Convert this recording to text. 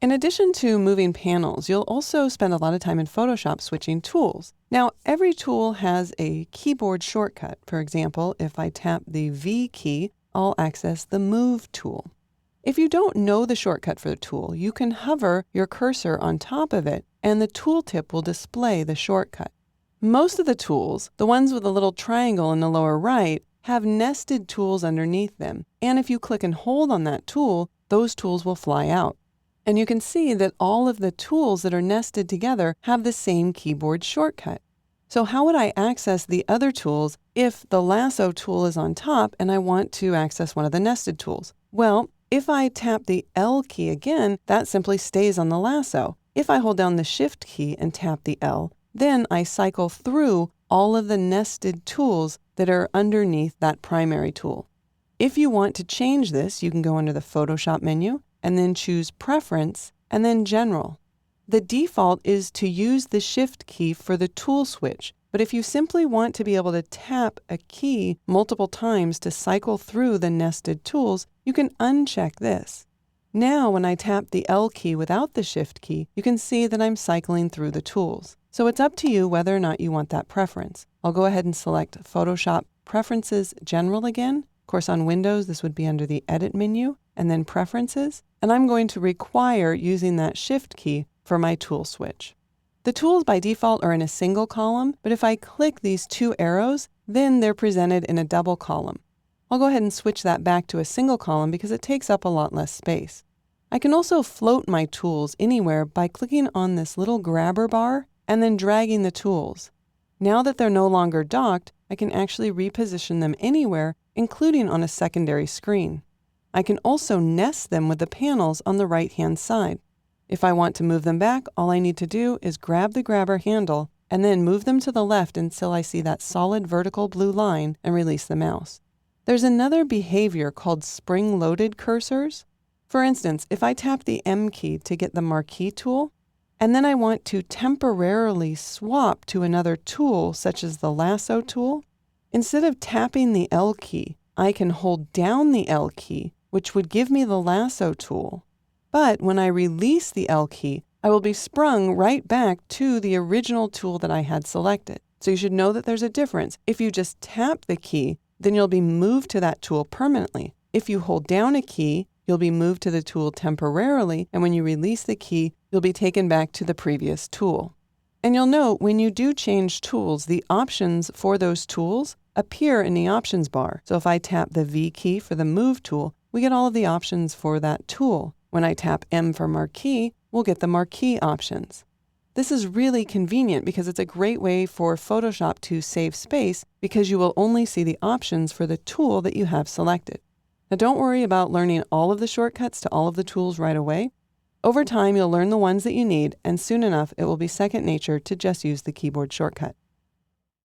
In addition to moving panels, you'll also spend a lot of time in Photoshop switching tools. Now, every tool has a keyboard shortcut. For example, if I tap the V key, I'll access the Move tool. If you don't know the shortcut for the tool, you can hover your cursor on top of it, and the tooltip will display the shortcut. Most of the tools, the ones with a little triangle in the lower right, have nested tools underneath them, and if you click and hold on that tool, those tools will fly out. And you can see that all of the tools that are nested together have the same keyboard shortcut. So how would I access the other tools if the lasso tool is on top and I want to access one of the nested tools? Well, if I tap the L key again, that simply stays on the lasso. If I hold down the Shift key and tap the L, then I cycle through all of the nested tools that are underneath that primary tool. If you want to change this, you can go under the Photoshop menu and then choose Preference and then General. The default is to use the Shift key for the tool switch, but if you simply want to be able to tap a key multiple times to cycle through the nested tools, you can uncheck this. Now, when I tap the L key without the Shift key, you can see that I'm cycling through the tools. So it's up to you whether or not you want that preference. I'll go ahead and select Photoshop Preferences General again. Of course, on Windows, this would be under the Edit menu and then Preferences. And I'm going to require using that Shift key for my tool switch. The tools by default are in a single column, but if I click these two arrows, then they're presented in a double column. I'll go ahead and switch that back to a single column because it takes up a lot less space. I can also float my tools anywhere by clicking on this little grabber bar and then dragging the tools. Now that they're no longer docked, I can actually reposition them anywhere, including on a secondary screen. I can also nest them with the panels on the right-hand side. If I want to move them back, all I need to do is grab the grabber handle and then move them to the left until I see that solid vertical blue line and release the mouse. There's another behavior called spring-loaded cursors. For instance, if I tap the M key to get the marquee tool, and then I want to temporarily swap to another tool, such as the lasso tool, instead of tapping the L key, I can hold down the L key, which would give me the lasso tool. But when I release the L key, I will be sprung right back to the original tool that I had selected. So you should know that there's a difference. If you just tap the key, then you'll be moved to that tool permanently. If you hold down a key, you'll be moved to the tool temporarily, and when you release the key, you'll be taken back to the previous tool. And you'll note when you do change tools, the options for those tools appear in the options bar. So if I tap the V key for the Move tool, we get all of the options for that tool. When I tap M for Marquee, we'll get the Marquee options. This is really convenient because it's a great way for Photoshop to save space because you will only see the options for the tool that you have selected. Now don't worry about learning all of the shortcuts to all of the tools right away. Over time, you'll learn the ones that you need, and soon enough, it will be second nature to just use the keyboard shortcut.